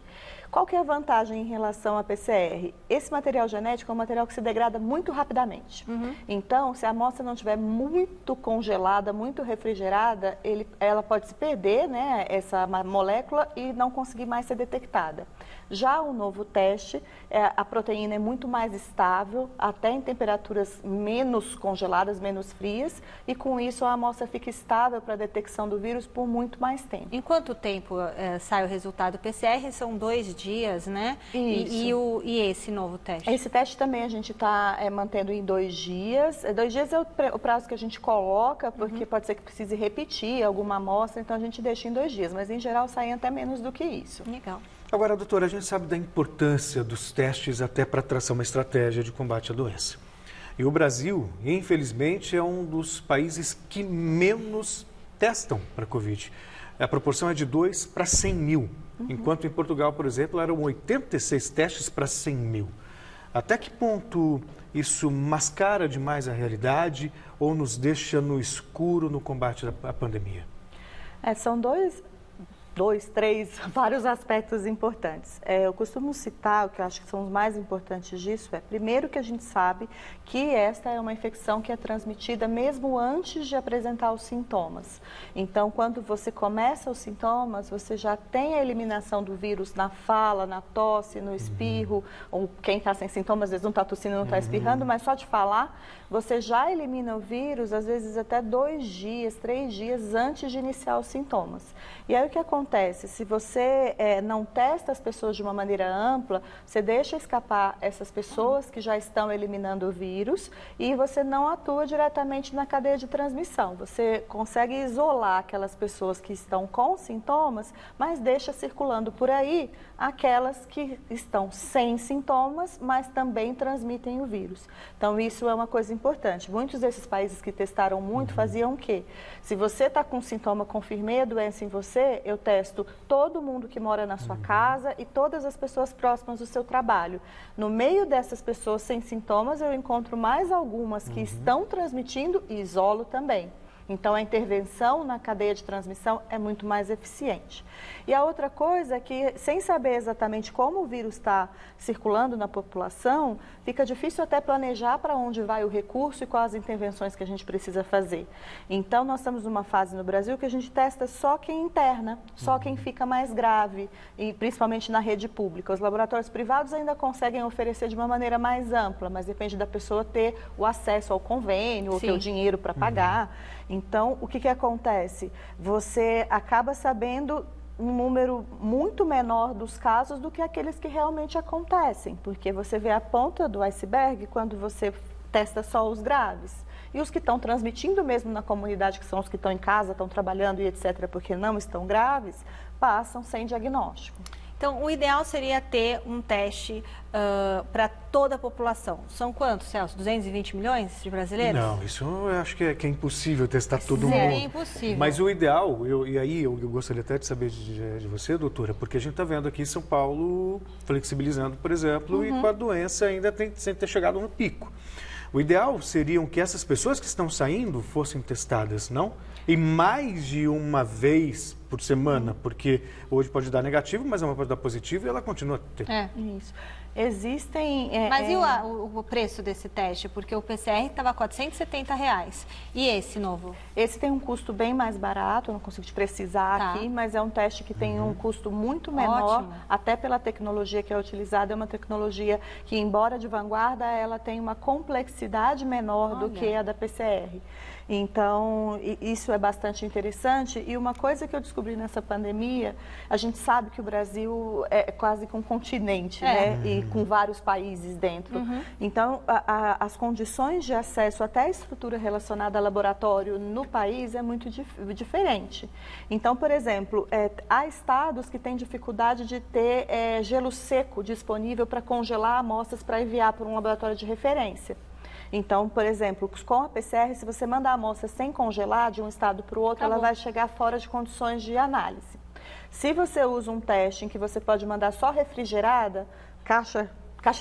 Qual que é a vantagem em relação à PCR? Esse material genético é um material que se degrada muito rapidamente. Então, se a amostra não estiver muito congelada, muito refrigerada, ela pode se perder, né, essa molécula, e não conseguir mais ser detectada. Já o novo teste, a proteína é muito mais estável, até em temperaturas menos congeladas, menos frias, e com isso a amostra fica estável para a detecção do vírus por muito mais tempo. Em quanto tempo sai o resultado? O PCR são 2 dias, né? Isso. E esse novo teste? Esse teste também a gente está mantendo em 2 dias. 2 dias é o prazo que a gente coloca, porque pode ser que precise repetir alguma amostra, então a gente deixa em 2 dias, mas em geral saem até menos do que isso. Legal. Agora, doutora, a gente sabe da importância dos testes até para traçar uma estratégia de combate à doença. E o Brasil, infelizmente, é um dos países que menos testam para a Covid. A proporção é de 2 para 100 mil, enquanto em Portugal, por exemplo, eram 86 testes para 100 mil. Até que ponto isso mascara demais a realidade ou nos deixa no escuro no combate à pandemia? São dois, 3, vários aspectos importantes. Eu costumo citar, o que eu acho que são os mais importantes disso, primeiro que a gente sabe que esta é uma infecção que é transmitida mesmo antes de apresentar os sintomas. Então, quando você começa os sintomas, você já tem a eliminação do vírus na fala, na tosse, no espirro, ou quem está sem sintomas, às vezes não está tossindo, não está espirrando, mas só de falar, você já elimina o vírus, às vezes até 2 dias, 3 dias antes de iniciar os sintomas. E aí o que acontece? Se você não testa as pessoas de uma maneira ampla, você deixa escapar essas pessoas que já estão eliminando o vírus e você não atua diretamente na cadeia de transmissão. Você consegue isolar aquelas pessoas que estão com sintomas, mas deixa circulando por aí aquelas que estão sem sintomas, mas também transmitem o vírus. Então, isso é uma coisa importante. Muitos desses países que testaram muito faziam o quê? Se você está com sintoma, confirmei a doença em você, eu testo todo mundo que mora na sua casa e todas as pessoas próximas do seu trabalho. No meio dessas pessoas sem sintomas, eu encontro mais algumas que estão transmitindo e isolo também. Então, a intervenção na cadeia de transmissão é muito mais eficiente. E a outra coisa é que, sem saber exatamente como o vírus está circulando na população, fica difícil até planejar para onde vai o recurso e quais as intervenções que a gente precisa fazer. Então, nós estamos numa fase no Brasil que a gente testa só quem interna, só quem fica mais grave, e principalmente na rede pública. Os laboratórios privados ainda conseguem oferecer de uma maneira mais ampla, mas depende da pessoa ter o acesso ao convênio, ou ter o dinheiro para pagar. Então, o que acontece? Você acaba sabendo um número muito menor dos casos do que aqueles que realmente acontecem, porque você vê a ponta do iceberg quando você testa só os graves. E os que estão transmitindo mesmo na comunidade, que são os que estão em casa, estão trabalhando e etc., porque não estão graves, passam sem diagnóstico. Então, o ideal seria ter um teste para toda a população. São quantos, Celso? 220 milhões de brasileiros? Não, isso eu acho que é impossível testar todo mundo. Seria impossível. Mas o ideal, e aí eu gostaria até de saber de você, doutora, porque a gente está vendo aqui em São Paulo flexibilizando, por exemplo, e com a doença ainda sem ter chegado no pico. O ideal seria que essas pessoas que estão saindo fossem testadas, não? E mais de uma vez por semana, porque hoje pode dar negativo, mas amanhã pode dar positivo e ela continua a ter. Isso. Existem... Mas e o preço desse teste? Porque o PCR estava R$ 470. E esse novo? Esse tem um custo bem mais barato, eu não consigo te precisar aqui, mas é um teste que tem um custo muito menor, Ótimo. até pela tecnologia que é utilizada. É uma tecnologia que, embora de vanguarda, ela tem uma complexidade menor do que a da PCR. Então, isso é bastante interessante. E uma coisa que eu descobri nessa pandemia, a gente sabe que o Brasil é quase que um continente, né? E com vários países dentro. Então, as condições de acesso até a estrutura relacionada a laboratório no país é muito diferente. Então, por exemplo, há estados que têm dificuldade de ter gelo seco disponível para congelar amostras para enviar para um laboratório de referência. Então, por exemplo, com a PCR, se você mandar a amostra sem congelar de um estado para o outro, ela vai chegar fora de condições de análise. Se você usa um teste em que você pode mandar só refrigerada, caixa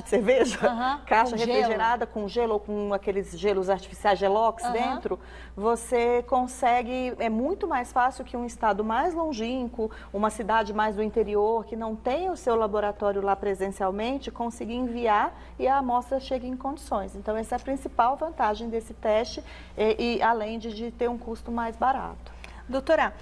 de cerveja, caixa refrigerada com gelo ou com aqueles gelos artificiais, gelox dentro, você consegue, é muito mais fácil que um estado mais longínquo, uma cidade mais do interior, que não tem o seu laboratório lá presencialmente, conseguir enviar e a amostra chegue em condições. Então, essa é a principal vantagem desse teste, e além de ter um custo mais barato. Doutora,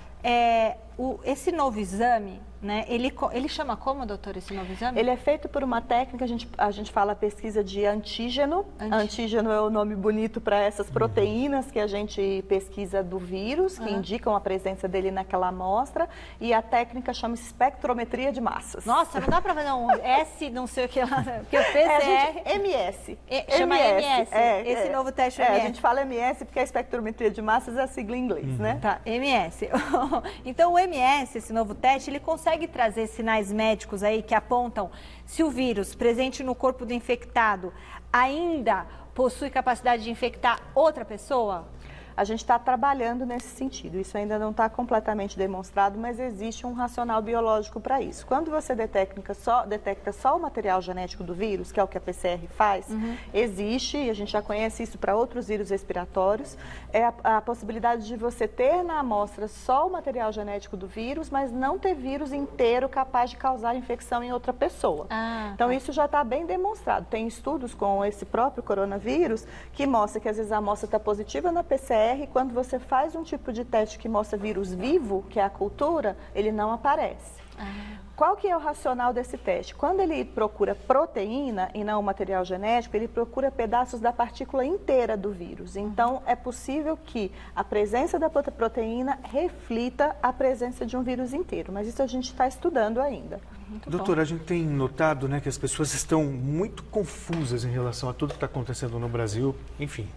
esse novo exame, né, ele chama como, doutor, esse novo exame? Ele é feito por uma técnica, a gente fala pesquisa de antígeno. Antígeno é o nome bonito para essas proteínas que a gente pesquisa do vírus, que indicam a presença dele naquela amostra, e a técnica chama espectrometria de massas. Nossa, não dá para fazer um S, não sei o que lá, porque o PCR... MS. Chama MS, esse novo teste MS. A gente fala MS porque a espectrometria de massas é a sigla em inglês, né? Tá, MS. Então, o MS, esse novo teste, ele consegue trazer sinais médicos aí que apontam se o vírus presente no corpo do infectado ainda possui capacidade de infectar outra pessoa? A gente está trabalhando nesse sentido. Isso ainda não está completamente demonstrado, mas existe um racional biológico para isso. Quando você detecta só o material genético do vírus, que é o que a PCR faz, existe, e a gente já conhece isso para outros vírus respiratórios, a possibilidade de você ter na amostra só o material genético do vírus, mas não ter vírus inteiro capaz de causar infecção em outra pessoa. Então, isso já está bem demonstrado. Tem estudos com esse próprio coronavírus que mostra que às vezes a amostra está positiva na PCR, quando você faz um tipo de teste que mostra vírus vivo, que é a cultura, ele não aparece. Qual que é o racional desse teste? Quando ele procura proteína e não o material genético, ele procura pedaços da partícula inteira do vírus. Então, é possível que a presença da proteína reflita a presença de um vírus inteiro, mas isso a gente está estudando ainda. Doutora, a gente tem notado, né, que as pessoas estão muito confusas em relação a tudo que está acontecendo no Brasil, enfim,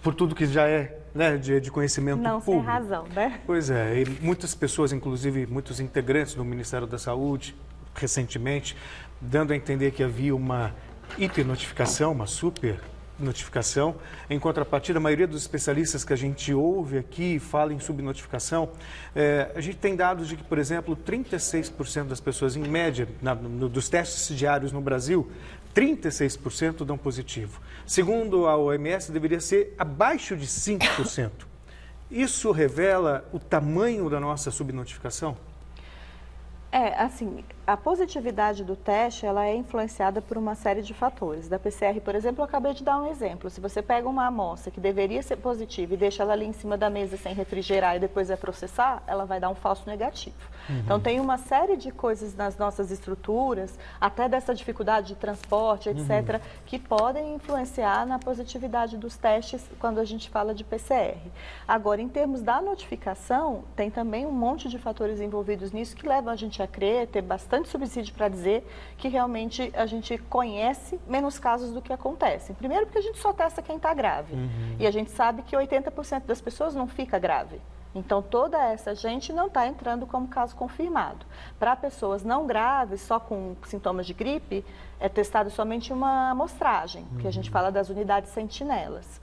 por tudo que já é, né, de conhecimento não público. Não, sem razão, né? Pois é, e muitas pessoas, inclusive muitos integrantes do Ministério da Saúde, recentemente, dando a entender que havia uma hipernotificação, uma super notificação. Em contrapartida, a maioria dos especialistas que a gente ouve aqui fala em subnotificação. A gente tem dados de que, por exemplo, 36% das pessoas, em média, dos testes diários no Brasil, 36% dão positivo. Segundo a OMS, deveria ser abaixo de 5%. Isso revela o tamanho da nossa subnotificação? Assim, a positividade do teste, ela é influenciada por uma série de fatores. Da PCR, por exemplo, eu acabei de dar um exemplo. Se você pega uma amostra que deveria ser positiva e deixa ela ali em cima da mesa sem refrigerar e depois vai processar, ela vai dar um falso negativo. Então, tem uma série de coisas nas nossas estruturas, até dessa dificuldade de transporte, etc., que podem influenciar na positividade dos testes quando a gente fala de PCR. Agora, em termos da notificação, tem também um monte de fatores envolvidos nisso que levam a gente a crer, ter bastante subsídio para dizer que realmente a gente conhece menos casos do que acontecem. Primeiro porque a gente só testa quem está grave. E a gente sabe que 80% das pessoas não fica grave. Então, toda essa gente não está entrando como caso confirmado. Para pessoas não graves, só com sintomas de gripe, é testado somente uma amostragem, que a gente fala das unidades sentinelas.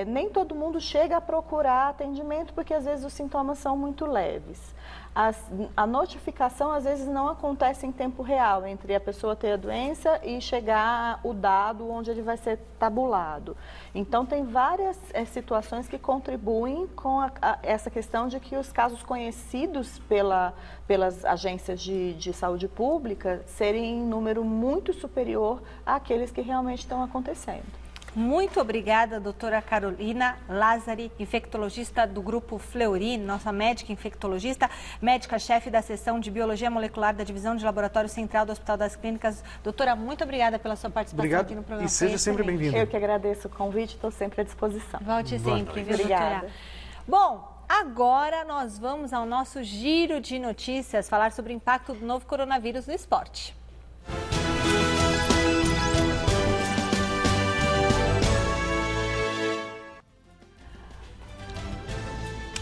Nem todo mundo chega a procurar atendimento, porque às vezes os sintomas são muito leves. A notificação, às vezes, não acontece em tempo real, entre a pessoa ter a doença e chegar o dado onde ele vai ser tabulado. Então, tem várias situações que contribuem com essa questão de que os casos conhecidos pelas agências de saúde pública serem em número muito superior àqueles que realmente estão acontecendo. Muito obrigada, doutora Carolina Lazzari, infectologista do Grupo Fleury, nossa médica infectologista, médica-chefe da seção de Biologia Molecular da Divisão de Laboratório Central do Hospital das Clínicas. Doutora, muito obrigada pela sua participação aqui no programa. E seja sempre bem-vinda. Eu que agradeço o convite, estou sempre à disposição. Volte sempre, viu, obrigada. Bom, agora nós vamos ao nosso giro de notícias, falar sobre o impacto do novo coronavírus no esporte.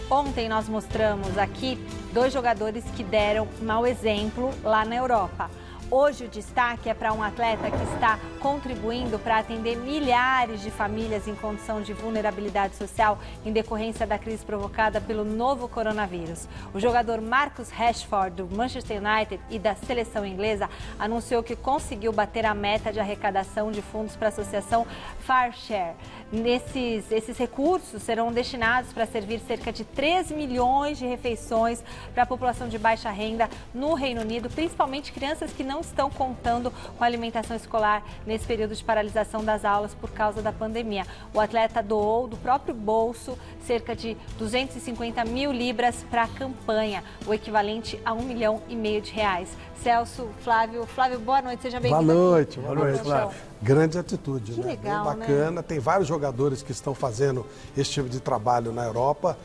Ontem nós mostramos aqui 2 jogadores que deram mau exemplo lá na Europa. Hoje o destaque é para um atleta que está contribuindo para atender milhares de famílias em condição de vulnerabilidade social em decorrência da crise provocada pelo novo coronavírus. O jogador Marcus Rashford, do Manchester United e da seleção inglesa, anunciou que conseguiu bater a meta de arrecadação de fundos para a associação FareShare. Esses recursos serão destinados para servir cerca de 3 milhões de refeições para a população de baixa renda no Reino Unido, principalmente crianças que não estão contando com a alimentação escolar nesse período de paralisação das aulas por causa da pandemia. O atleta doou do próprio bolso cerca de 250 mil libras para a campanha, o equivalente a R$1,5 milhão de reais. Celso, Flávio, boa noite, seja bem-vindo. Boa noite, Flávio. Grande atitude, que né? Legal, bem bacana. Né? Tem vários jogadores que estão fazendo esse tipo de trabalho na Europa.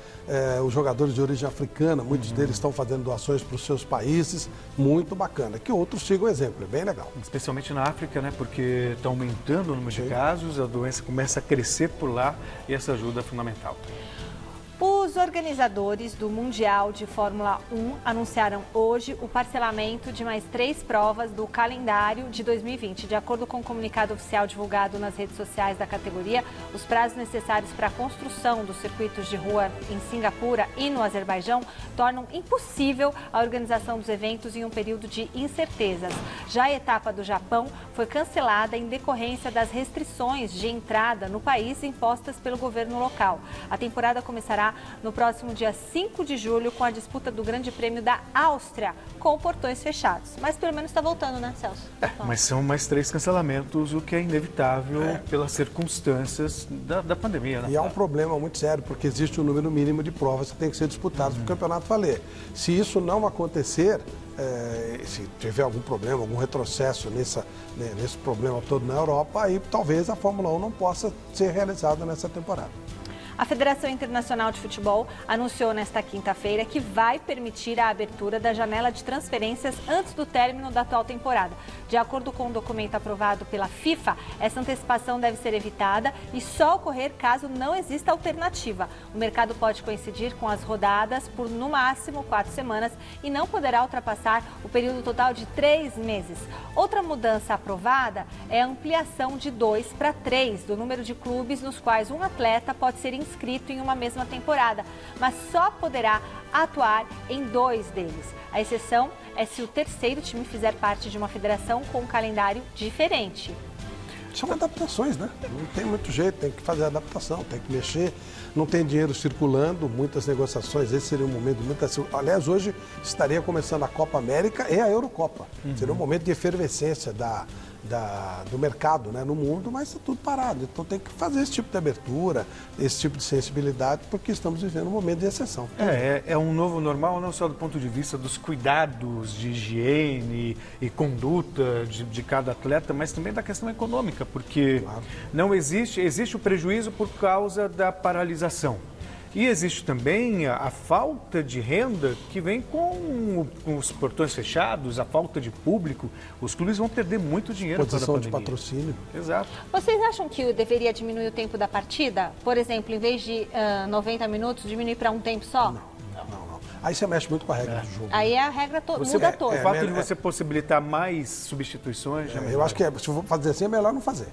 Os jogadores de origem africana, muitos deles estão fazendo doações para os seus países. Muito bacana. Que outros sigam o exemplo, é bem legal. Especialmente na África, né? Porque está aumentando o número de casos, a doença começa a crescer por lá e essa ajuda é fundamental. Os organizadores do Mundial de Fórmula 1 anunciaram hoje o parcelamento de mais 3 provas do calendário de 2020. De acordo com o comunicado oficial divulgado nas redes sociais da categoria, os prazos necessários para a construção dos circuitos de rua em Singapura e no Azerbaijão tornam impossível a organização dos eventos em um período de incertezas. Já a etapa do Japão foi cancelada em decorrência das restrições de entrada no país impostas pelo governo local. A temporada começará no próximo dia 5 de julho com a disputa do Grande Prêmio da Áustria, com portões fechados. Mas pelo menos está voltando, né, Celso? Mas são mais 3 cancelamentos, o que é inevitável pelas circunstâncias da pandemia. Né? E há um problema muito sério, porque existe um número mínimo de provas que tem que ser disputadas para o campeonato valer. Se isso não acontecer, se tiver algum problema, algum retrocesso nesse problema todo na Europa, aí talvez a Fórmula 1 não possa ser realizada nessa temporada. A Federação Internacional de Futebol anunciou nesta quinta-feira que vai permitir a abertura da janela de transferências antes do término da atual temporada. De acordo com um documento aprovado pela FIFA, essa antecipação deve ser evitada e só ocorrer caso não exista alternativa. O mercado pode coincidir com as rodadas por, no máximo, 4 semanas e não poderá ultrapassar o período total de 3 meses. Outra mudança aprovada é a ampliação de 2 para 3 do número de clubes nos quais um atleta pode ser inscrito em uma mesma temporada, mas só poderá atuar em 2 deles. A exceção é se o terceiro time fizer parte de uma federação com um calendário diferente. São adaptações, né? Não tem muito jeito, tem que fazer adaptação, tem que mexer, não tem dinheiro circulando, muitas negociações, esse seria um momento de muita... Aliás, hoje estaria começando a Copa América e a Eurocopa. Seria um momento de efervescência do mercado, né, no mundo, mas está tudo parado. Então tem que fazer esse tipo de abertura, esse tipo de sensibilidade, porque estamos vivendo um momento de exceção. É um novo normal, não só do ponto de vista dos cuidados de higiene e conduta de cada atleta, mas também da questão econômica, porque não existe o prejuízo por causa da paralisação. E existe também a falta de renda que vem com os portões fechados, a falta de público. Os clubes vão perder muito dinheiro para a Posição de pandemia. patrocínio. Exato. Vocês acham que deveria diminuir o tempo da partida? Por exemplo, em vez de 90 minutos, diminuir para um tempo só? Não. Aí você mexe muito com a regra do jogo. Aí a regra muda toda. O fato de você possibilitar mais substituições... eu acho que se for fazer assim, é melhor não fazer.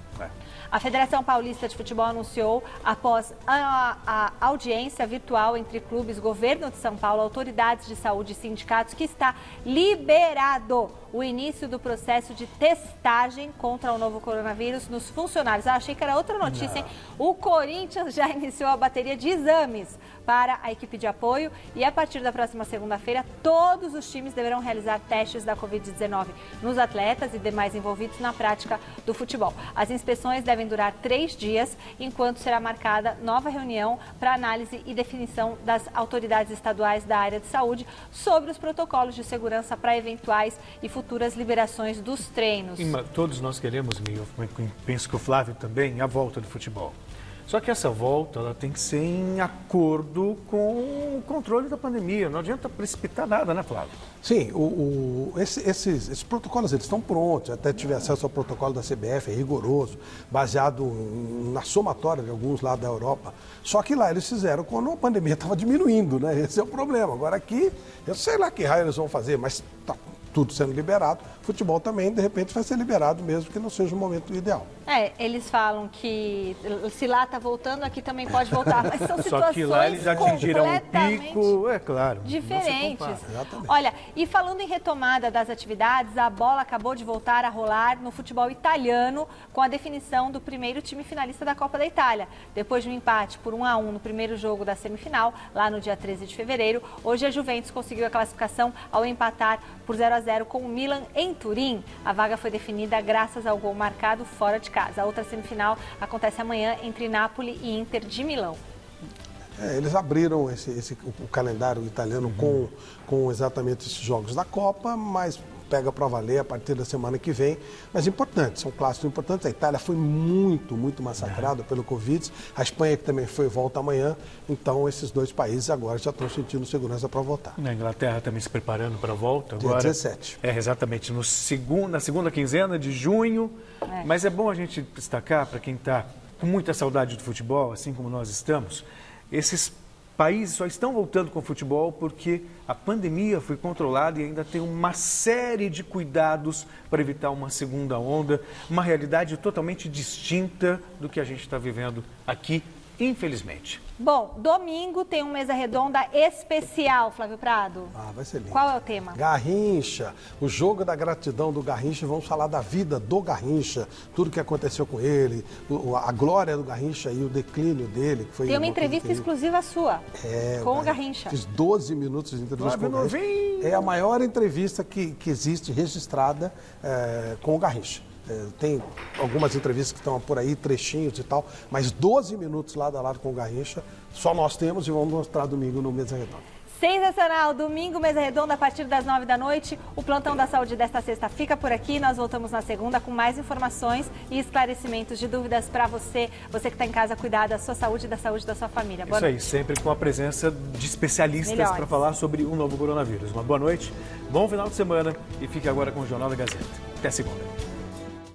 A Federação Paulista de Futebol anunciou, após a audiência virtual entre clubes, governo de São Paulo, autoridades de saúde e sindicatos, que está liberado o início do processo de testagem contra o novo coronavírus nos funcionários. Achei que era outra notícia, hein? O Corinthians já iniciou a bateria de exames para a equipe de apoio e a partir da próxima segunda-feira, todos os times deverão realizar testes da Covid-19 nos atletas e demais envolvidos na prática do futebol. As inspeções devem durar 3 dias, enquanto será marcada nova reunião para análise e definição das autoridades estaduais da área de saúde sobre os protocolos de segurança para eventuais e futuras liberações dos treinos. Todos nós queremos, penso que o Flávio também, a volta do futebol. Só que essa volta ela tem que ser em acordo com o controle da pandemia. Não adianta precipitar nada, né, Flávio? Sim, esses protocolos eles estão prontos. Até tive acesso ao protocolo da CBF, é rigoroso, baseado na somatória de alguns lá da Europa. Só que lá eles fizeram quando a pandemia estava diminuindo, né? Esse é o problema. Agora aqui, eu sei lá que raio eles vão fazer, mas tá tudo sendo liberado. Futebol também, de repente, vai ser liberado mesmo que não seja o momento ideal. Eles falam que se lá está voltando, aqui também pode voltar, mas são situações Só que lá eles atingiram um pico, claro. Diferentes. Olha, e falando em retomada das atividades, a bola acabou de voltar a rolar no futebol italiano com a definição do primeiro time finalista da Copa da Itália. Depois de um empate por 1-1 no primeiro jogo da semifinal, lá no dia 13 de fevereiro, hoje a Juventus conseguiu a classificação ao empatar por 0-0 com o Milan em Turim. A vaga foi definida graças ao gol marcado fora de casa. A outra semifinal acontece amanhã entre Nápoles e Inter de Milão. Eles abriram o calendário italiano com exatamente esses jogos da Copa, mas pega para valer a partir da semana que vem. Mas importantes, são clássicos importantes. A Itália foi muito massacrada pelo Covid. A Espanha que também volta amanhã. Então esses dois países agora já estão sentindo segurança para voltar. A Inglaterra também se preparando para a volta agora. Dia 17. Exatamente, na segunda quinzena de junho. Mas é bom a gente destacar, para quem está com muita saudade do futebol, assim como nós estamos, esses países só estão voltando com o futebol porque a pandemia foi controlada e ainda tem uma série de cuidados para evitar uma segunda onda, uma realidade totalmente distinta do que a gente está vivendo aqui, infelizmente. Bom, domingo tem um Mesa Redonda especial, Flávio Prado. Vai ser lindo. Qual é o tema? Garrincha, o jogo da gratidão do Garrincha. Vamos falar da vida do Garrincha, tudo que aconteceu com ele, a glória do Garrincha e o declínio dele. Que foi tem uma entrevista exclusiva sua com o Garrincha. Fiz 12 minutos de entrevista com o Garrincha. É a maior entrevista que existe registrada com o Garrincha. Tem algumas entrevistas que estão por aí, trechinhos e tal, mas 12 minutos lado a lado com o Garrincha, só nós temos e vamos mostrar domingo no Mesa Redonda. Sensacional! Domingo, Mesa Redonda, a partir das 9 da noite. O Plantão da Saúde desta sexta fica por aqui. Nós voltamos na segunda com mais informações e esclarecimentos de dúvidas para você que está em casa, cuidar da sua saúde e da saúde da sua família. Boa noite. Isso aí, sempre com a presença de especialistas para falar sobre o novo coronavírus. Uma boa noite, bom final de semana e fique agora com o Jornal da Gazeta. Até segunda.